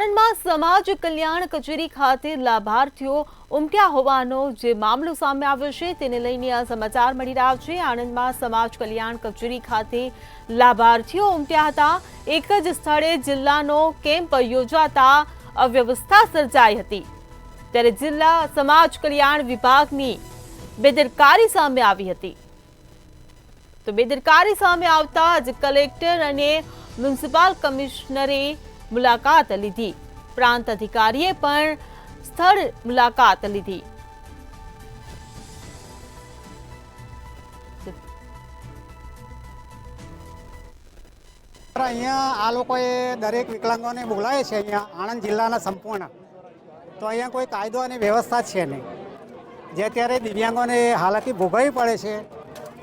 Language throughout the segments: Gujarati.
આણંદમાં સમાજ કલ્યાણ કચેરી ખાતે લાભાર્થીઓ ઉમટ્યા હોવાનો જે મામલો સામે આવ્યો છે તેને લઈને આ સમાચાર મળી રહ્યા છે। આણંદમાં સમાજ કલ્યાણ કચેરી ખાતે લાભાર્થીઓ ઉમટ્યા હતા। એક જ સ્થળે જિલ્લાનો કેમ્પ યોજાતા અવ્યવસ્થા સર્જાઈ હતી, ત્યારે જિલ્લા સમાજ કલ્યાણ વિભાગની બેદરકારી સામે આવી હતી। તો બેદરકારી સામે આવતા જ કલેક્ટર અને મ્યુનિસિપલ કમિશનરે મુલાકાત લીધી, પ્રાંત અધિકારીએ પણ સ્થળ મુલાકાત લીધી। અહીંયા આ લોકોએ દરેક વિકલાંગોને બોલાવે છે અહીંયા આણંદ જિલ્લાના સંપૂર્ણ, તો અહીંયા કોઈ કાયદો અને વ્યવસ્થા છે નહીં, જે અત્યારે દિવ્યાંગોને હાલાકી ભોગવવી પડે છે।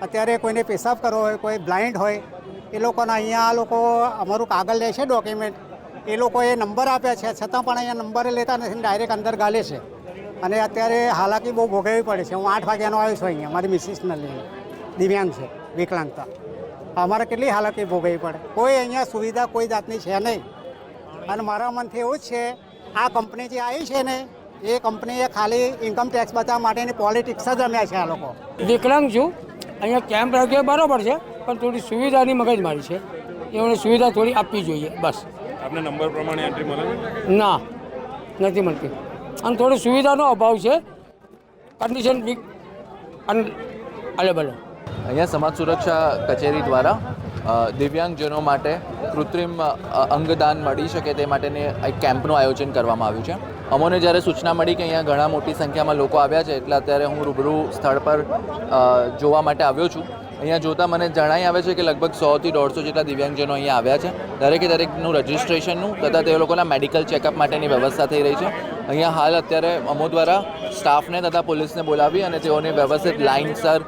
અત્યારે કોઈને પેશાબ કરવો હોય, કોઈ બ્લાઇન્ડ હોય, એ લોકોને અહીંયા આ લોકો અમારું કાગળ લે છે ડોક્યુમેન્ટ, એ લોકોએ નંબર આપ્યા છે છતાં પણ અહીંયા નંબરે લેતા નથી, ડાયરેક્ટ અંદર ગાલે છે અને અત્યારે હાલાકી બહુ ભોગવવી પડે છે। હું 8 વાગ્યાનો આવ્યો છું અહીંયા, મારી મિસિસને લઈને, દિવ્યાંગ છે, વિકલાંગતા, અમારે કેટલી હાલાકી ભોગવવી પડે। કોઈ અહીંયા સુવિધા કોઈ જાતની છે નહીં અને મારા મનથી એવું જ છે આ કંપની જે આવી છે ને એ કંપનીએ ખાલી ઇન્કમ ટેક્સ બચાવવા માટેની પોલિટિક્સ જ રમ્યા છે આ લોકો। વિકલાંગ છું, અહીંયા કેમ્પ રાખ્યો બરાબર છે, પણ થોડી સુવિધાની મગજમારી છે, એમને સુવિધા થોડી આપવી જોઈએ બસ। આપને નંબર પ્રમાણે એન્ટ્રી મળે ના, નથી મળતી અને થોડી સુવિધાનો અભાવ છે, કન્ડિશન વીક અવેલેબલ। અહીંયા સમાજ સુરક્ષા કચેરી દ્વારા દિવ્યાંગજનો માટે કૃત્રિમ અંગદાન મળી શકે તે માટેની એક કેમ્પનું આયોજન કરવામાં આવ્યું છે। અમોને જ્યારે સૂચના મળી કે અહીંયા ઘણા મોટી સંખ્યામાં લોકો આવ્યા છે, એટલે અત્યારે હું રૂબરૂ સ્થળ પર જોવા માટે આવ્યો છું। અહીંયા જોતાં મને જણાઈ આવે છે કે લગભગ 100 થી 150 જેટલા દિવ્યાંગજનો અહીંયા આવ્યા છે। દરેકનું રજિસ્ટ્રેશનનું તથા તે લોકોના મેડિકલ ચેકઅપ માટેની વ્યવસ્થા થઈ રહી છે। અહીંયા હાલ અત્યારે અમો દ્વારા સ્ટાફને તથા પોલીસને બોલાવી અને તેઓની વ્યવસ્થિત લાઇનસર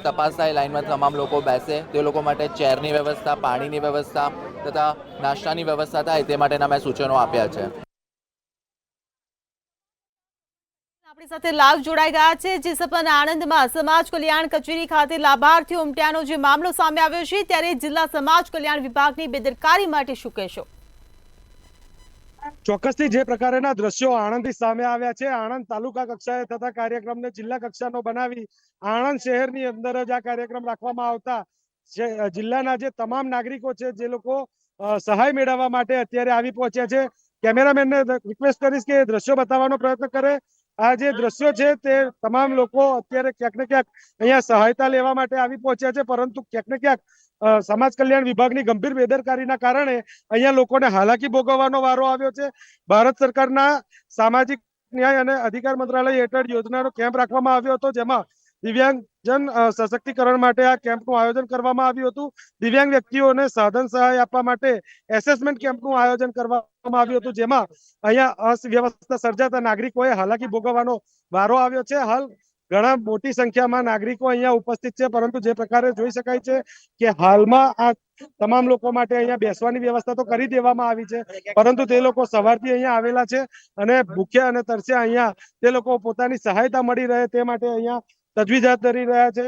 તપાસ થાય, લાઇનમાં તમામ લોકો બેસે, તે લોકો માટે ચેરની વ્યવસ્થા, પાણીની વ્યવસ્થા તથા નાસ્તાની વ્યવસ્થા થાય તે માટેના મેં સૂચનો આપ્યા છે। આપણી સાથે લાઈવ જોડાઈ ગયા છે જે સપન આણંદમાં સમાજ કલ્યાણ કચેરી ખાતે લાભાર્થીઓ ઉમટ્યાનો જે મામલો સામે આવ્યો છે, ત્યારે જિલ્લા સમાજ કલ્યાણ વિભાગની બેદરકારી માટે શું કહેશો? ચોક્કસથી જે પ્રકારના દ્રશ્યો આણંદથી સામે આવ્યા છે, આણંદ તાલુકા કક્ષાએ થતા કાર્યક્રમને જિલ્લા કક્ષાનો બનાવી આણંદ શહેરની અંદર જ આ કાર્યક્રમ રાખવામાં આવતા જિલ્લાના જે તમામ નાગરિકો છે, જે લોકો સહાય મેળવવા માટે અત્યારે આવી પહોંચ્યા છે, કેમેરામેનને રિક્વેસ્ટ કરીશ કે દ્રશ્યો બતાવવાનો પ્રયત્ન કરે। આ જે દ્રશ્યો છે તે તમામ લોકો અત્યારે ક્યાંક ને ક્યાંક અહીંયા સહાયતા લેવા માટે આવી પહોંચ્યા છે, પરંતુ ક્યાંક ને ક્યાંક સમાજ કલ્યાણ વિભાગની ગંભીર બેદરકારીના કારણે અહીંયા લોકોને હાલાકી ભોગવવાનો વારો આવ્યો છે। ભારત સરકારના સામાજિક ન્યાય અને અધિકાર મંત્રાલય હેઠળ યોજનાનો કેમ્પ રાખવામાં આવ્યો હતો, જેમાં દિવ્યાંગજન સશક્તિકરણ માટે આ કેમ્પનું આયોજન કરવામાં આવ્યું હતું। દિવ્યાંગ વ્યક્તિઓને સાધન સહાય આપવા માટે એસેસમેન્ટ કેમ્પનું આયોજન કરવામાં આવ્યું હતું, જેમાં અહીંયા અવ્યવસ્થા સર્જાતા નાગરિકોએ હાલાકી ભોગવવાનો વારો આવ્યો છે। હાલ ઘણા મોટી સંખ્યામાં નાગરિકો અહીંયા ઉપસ્થિત છે, પરંતુ જે પ્રકારે જોઈ શકાય છે કે હાલમાં આ તમામ લોકો માટે અહીંયા બેસવાની વ્યવસ્થા તો કરી દેવામાં આવી છે, પરંતુ તે લોકો સવારથી અહીંયા આવેલા છે અને ભૂખ્યા અને તરસ્યા અહીંયા તે લોકો પોતાની સહાયતા મળી રહે તે માટે અહીંયા તજવીજ હાથ ધરી રહ્યા છે,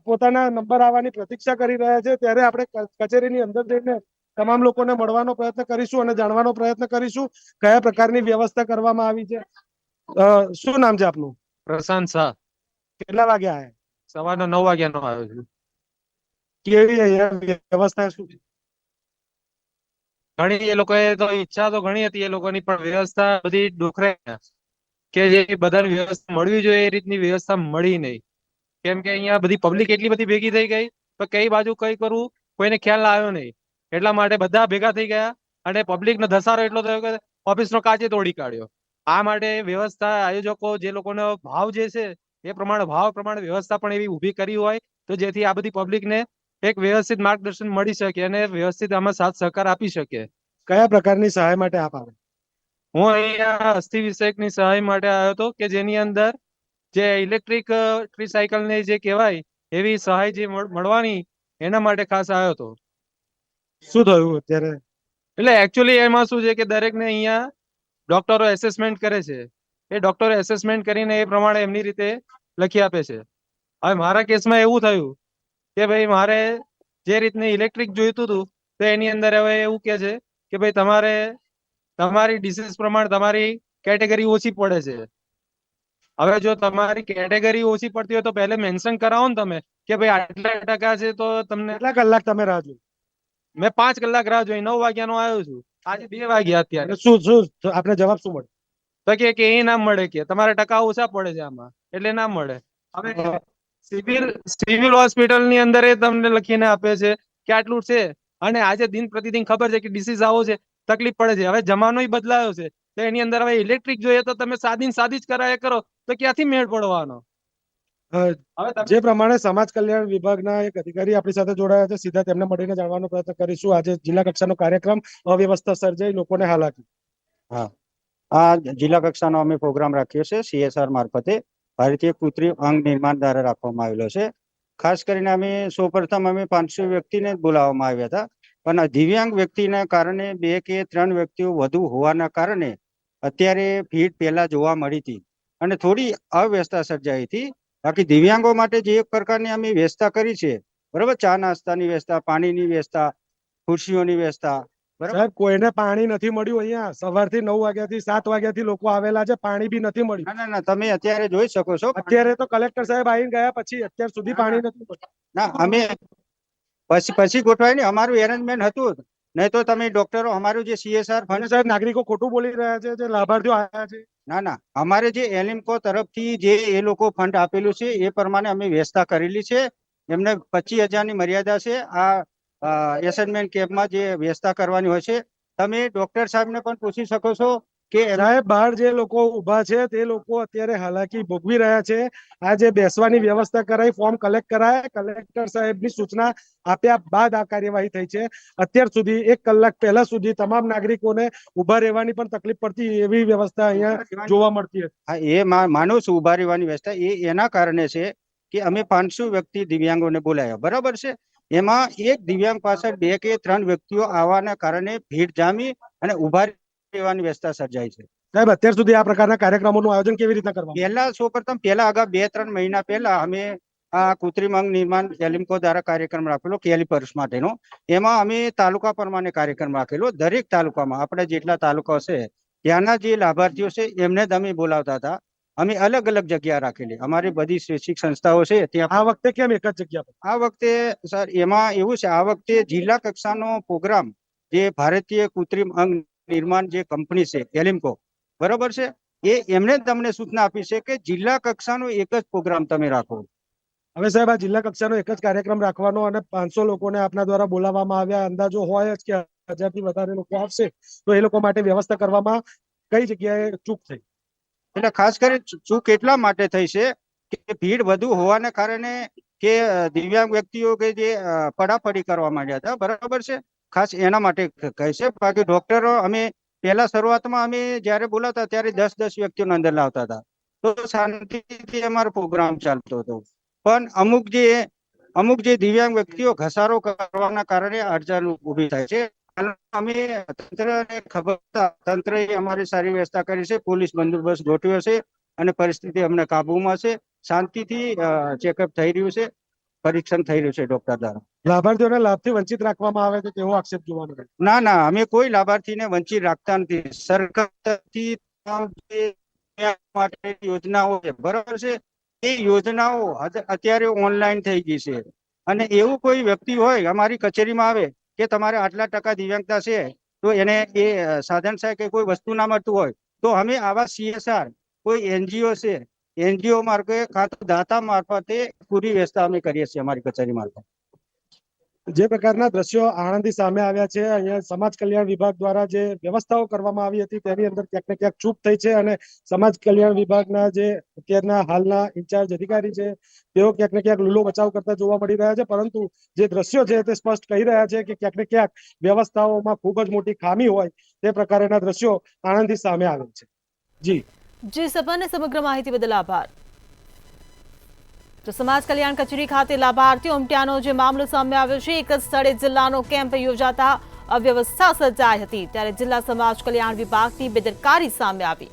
પોતાના નંબર આવવાની પ્રતીક્ષા કરી રહ્યા છે। ત્યારે આપણે કચેરીની અંદર જઈને તમામ લોકોને મળવાનો પ્રયત્ન કરીશું અને જાણવાનો પ્રયત્ન કરીશું કયા પ્રકારની વ્યવસ્થા કરવામાં આવી છે। શું નામ છે આપનું? પ્રશાંત શાહ। કેટલા વાગે આવ્યા? સવારના 9 વાગ્યાનો આવ્યો છું। કેવી અહીંયા વ્યવસ્થા શું છે? ઘણી એ લોકોએ તો ઈચ્છા તો ઘણી હતી એ લોકોની, પણ વ્યવસ્થા બધી ડોખરે કે જે બધાની વ્યવસ્થા મળવી જોઈએ એ રીતની વ્યવસ્થા મળી નહીં, કેમ કે અહીંયા બધી પબ્લિક એટલી બધી ભેગી થઈ ગઈ, પણ કઈ બાજુ કઈ કરવું કોઈને ખ્યાલ આવ્યો નહીં, એટલા માટે બધા ભેગા થઈ ગયા અને પબ્લિકનો ધસારો એટલો થયો કે ઓફિસનો કાચે તોડી કાઢ્યો। આ માટે વ્યવસ્થા આયોજકો જે લોકોનો ભાવ જે છે એ પ્રમાણે ભાવ પ્રમાણે વ્યવસ્થા પણ એવી ઊભી કરી હોય તો જેથી આ બધી પબ્લિકને એક વ્યવસ્થિત માર્ગદર્શન મળી શકે અને વ્યવસ્થિત આમાં સાથ સહકાર આપી શકે। કયા પ્રકારની સહાય માટે આપ આવે? હું અહીંયા અસ્થિ વિષયકની સહાય માટે આવ્યો હતો કે જેની અંદર જે ઇલેક્ટ્રિક ટ્રીસાયકલને જે કહેવાય એવી સહાય જે મળવાની એના માટે ખાસ આવ્યો હતો। શું થયું અત્યારે? એટલે એકચ્યુઅલી એમાં શું છે કે દરેકને અહીંયા ડોક્ટરો એસેસમેન્ટ કરે છે, એ ડોક્ટરો એસેસમેન્ટ કરીને એ પ્રમાણે એમની રીતે લખી આપે છે। હવે મારા કેસમાં એવું થયું કે ભાઈ મારે જે રીતની ઇલેક્ટ્રિક જોઈતું હતું તો એની અંદર હવે એવું કે છે કે ભાઈ તમારે તમારી ડિસીઝ પ્રમાણે તમારી કેટેગરી ઓછી પડે છે. હવે જો તમારી કેટેગરી ઓછી પડતી હોય તો પહેલે મેન્શન કરાવો ને તમે કે ભાઈ આટલા ટકા છે તો તમને. કેટલા કલાક તમે રાહ જોઈ? મેં 5 કલાક રાહ જોઈ, 9 વાગ્યાનો આવ્યો છું, આજે 2 વાગ્યા અત્યારે. અને શું આપણે જવાબ શું મળે? તો કે એ ના મળે, કે તમારા ટકા ઓછા પડે છે આમાં, એટલે ના મળે. હવે સિવિલ હોસ્પિટલ ની અંદર એ તમને લખીને આપે છે કે આટલું છે, અને આજે દિન પ્રતિદિન ખબર છે કે ડિસીઝ આવો છે, તકલીફ પડે છે. હવે જમાનોય બદલાયો છે તો એની અંદર હવે ઇલેક્ટ્રિક જોઈએ તો તમે સાદી જ કરાય કરો તો ક્યાંથી મેળ પડવાનો? હવે જે પ્રમાણે સમાજ કલ્યાણ વિભાગના એક અધિકારી આપણી સાથે જોડાયા છે, સીધા તેમને મળીને જાણવાનો પ્રયત્ન કરીશું. આજે જિલ્લા કક્ષાનો કાર્યક્રમ, અવ્યવસ્થા સર્જાઈ, લોકોને હાલાકી. હા, આ જિલ્લા કક્ષાનો અમે પ્રોગ્રામ રાખ્યો છે CSR મારફતે, ભારતીય કૃત્રિમ અંગ નિર્માણ દ્વારા રાખવામાં આવેલો છે. ખાસ કરીને અમે સૌપ્રથમ 500 વ્યક્તિને જ બોલાવવામાં આવ્યા હતા, પણ દિવ્યાંગ વ્યક્તિના કારણે 2 કે 3 વ્યક્તિઓ વધુ હોવાના કારણે અત્યારે ભીડ પહેલા જોવા મળી હતી અને થોડી અવ્યવસ્થા સર્જાઈ હતી. બાકી દિવ્યાંગો માટે જે એક પ્રકારની અમે વ્યવસ્થા કરી છે, બરાબર, ચા નાસ્તાની વ્યવસ્થા, પાણીની વ્યવસ્થા, ખુરશીઓની વ્યવસ્થા. સાહેબ, કોઈને પાણી નથી મળ્યું. અહીંયા સવારથી 9 વાગ્યાથી 7 વાગ્યાથી લોકો આવેલા છે, પાણી બી નથી મળ્યું. ના, તમે અત્યારે જોઈ શકો છો. અત્યારે તો કલેક્ટર સાહેબ આવીને ગયા પછી અત્યાર સુધી પાણી નથી મળ્યું. ના, અમે પછી ગોઠવાય ને, અમારું એરેન્જમેન્ટ હતું જ. નહીં તો તમે ડોક્ટરો, અમારું જે CSR ફંડ. સાહેબ, નાગરિકો ખોટું બોલી રહ્યા છે, જે લાભાર્થીઓ આવ્યા છે. ના, અમારે જે એલિમ્કો તરફથી જે એ લોકો ફંડ આપેલું છે એ પ્રમાણે અમે વ્યવસ્થા કરેલી છે. એમને 25,000 ની મર્યાદા છે આ એસાઇનમેન્ટ કેમ્પમાં જે વ્યવસ્થા કરવાની હોય છે. તમે ડોક્ટર સાહેબને પણ પૂછી શકો છો કે સાહેબ, બહાર જે લોકો ઉભા છે તે લોકો અત્યારે હાલાકી ભોગવી રહ્યા છે. આ જે બેસવાની વ્યવસ્થા કરાઈ, ફોર્મ કલેક્ટ કરાય, કલેક્ટર સાહેબની સૂચના આપ્યા બાદ આ કાર્યવાહી થઈ છે. અત્યાર સુધી 1 કલાક પહેલા સુધી તમામ નાગરિકોને ઉભા રહેવાની પણ તકલીફ પડતી એવી વ્યવસ્થા અહીંયા જોવા મળતી હતી. હા, એ માનું છું, ઉભા રહેવાની વ્યવસ્થા એના કારણે છે કે અમે 500 વ્યક્તિ દિવ્યાંગોને બોલાયા, બરાબર છે. એમાં એક દિવ્યાંગ પાછળ 2 કે 3 વ્યક્તિઓ આવવાના કારણે ભીડ જામી અને ઉભા રહેવાની વ્યવસ્થા સર્જાય છે. સાહેબ, અત્યાર સુધી આ પ્રકારના કાર્યક્રમોનું આયોજન કેવી રીતના કરવામાં? સૌપ્રથમ અગાઉ 2-3 મહિના પહેલા અમે આ કૃત્રિમ અંગ નિર્માણ એલિમ્કો દ્વારા કાર્યક્રમ રાખેલો કેલિપર્સ માટેનો. એમાં અમે તાલુકા પ્રમાણે કાર્યક્રમ રાખેલો. દરેક તાલુકામાં આપણે જેટલા તાલુકા છે ત્યાંના જે લાભાર્થીઓ છે એમને જ અમે બોલાવતા હતા. અમે અલગ અલગ જગ્યા રાખેલી, અમારી બધી શૈક્ષિક સંસ્થાઓ છે ત્યાં. આ વખતે કેમ એક જ જગ્યા પર? આ વખતે સર એમાં એવું છે, આ વખતે જિલ્લા કક્ષાનો પ્રોગ્રામ જે ભારતીય કૃત્રિમ અંગ નિર્માણ જે કંપની છે એલિમ્કો, બરોબર છે, એમને તમને સૂચના આપી છે કે જિલ્લા કક્ષાનો એક જ પ્રોગ્રામ તમે રાખો. હવે સાહેબ, આ જિલ્લા કક્ષાનો એક જ કાર્યક્રમ રાખવાનો અને 500 લોકોને આપના દ્વારા બોલાવવામાં આવ્યા, અંદાજો હોય જ કે 1000 થી વધારે લોકો આવશે, તો એ લોકો માટે વ્યવસ્થા કરવામાં કઈ જગ્યાએ ચૂક થઈ? એટલે ખાસ કરી ચૂક એટલા માટે થઈ છે કે ભીડ વધુ હોવાને કારણે કે દિવ્યાંગ વ્યક્તિઓ કે જે પડાપડી કરવા માંડ્યા હતા, બરાબર છે, ખાસ એના માટે કહે છે. બાકી ડોક્ટરો અમે પહેલા શરૂઆતમાં અમે જ્યારે બોલાવતા ત્યારે 10-10 વ્યક્તિઓને અંદર લાવતા હતા, તો શાંતિથી અમારો પ્રોગ્રામ ચાલતો હતો. પણ અમુક જે દિવ્યાંગ વ્યક્તિઓ ઘસારો કરવાના કારણે અડચણ ઊભી થાય છે. અમે તંત્રને ખબર, તંત્રએ અમારી સારી વ્યવસ્થા કરી છે, પોલીસ બંદોબસ્ત ગોઠવ્યો છે અને પરિસ્થિતિ અમને કાબુમાં છે. શાંતિથી ચેકઅપ થઈ રહ્યું છે, પરીક્ષણ થઈ રહ્યું છે ડોક્ટર દ્વારા. લાભાર્થીઓને લાભથી વંચિત રાખવામાં આવે છે તેવો આક્ષેપ જોવા મળે? ના, અમે કોઈ લાભાર્થીને વંચિત રાખતા નથી. સરકાર તરફથી માટે યોજનાઓ છે, બરાબર છે, એ યોજનાઓ અત્યારે ઓનલાઈન થઈ ગઈ છે. અને એવું કોઈ વ્યક્તિ હોય અમારી કચેરીમાં આવે કે તમારે આટલા ટકા દિવ્યાંગતા છે તો એને એ સાધન સહાય કે કોઈ વસ્તુ ના મળતું હોય, તો અમે આવા CSR કોઈ NGO છે, NGO મારફતે કાં તો દાતા મારફતે પૂરી વ્યવસ્થા અમે કરીએ છીએ અમારી કચેરી મારફતે. જે પ્રકારના દ્રશ્યો આણંદથી સામે આવ્યા છે, અહીંયા સમાજ કલ્યાણ વિભાગ દ્વારા જે વ્યવસ્થાઓ કરવામાં આવી હતી તેની અંદર ક્યાંક ને ક્યાંક ચૂક થઈ છે અને સમાજ કલ્યાણ વિભાગના જે અત્યારના હાલના ઇન્ચાર્જ અધિકારી છે તેઓ ક્યાંક ને ક્યાંક લૂલો બચાવ કરતા જોવા મળી રહ્યા છે. પરંતુ જે દ્રશ્યો છે તે સ્પષ્ટ કહી રહ્યા છે કે ક્યાંક ને ક્યાંક વ્યવસ્થાઓમાં ખૂબ જ મોટી ખામી હોય તે પ્રકારના દ્રશ્યો આણંદથી સામે આવે છે. જી સપનને સમગ્ર માહિતી બદલ આભાર. તો સમાજ કલ્યાણ કચેરી ખાતે લાભાર્થીઓ ઉમટ્યાનો જે મામલો સામે આવ્યો છે, એક જ સ્થળે જિલ્લાનો કેમ્પ યોજાતા અવ્યવસ્થા સર્જાઈ હતી, ત્યારે જિલ્લા સમાજ કલ્યાણ વિભાગની બેદરકારી સામે આવી.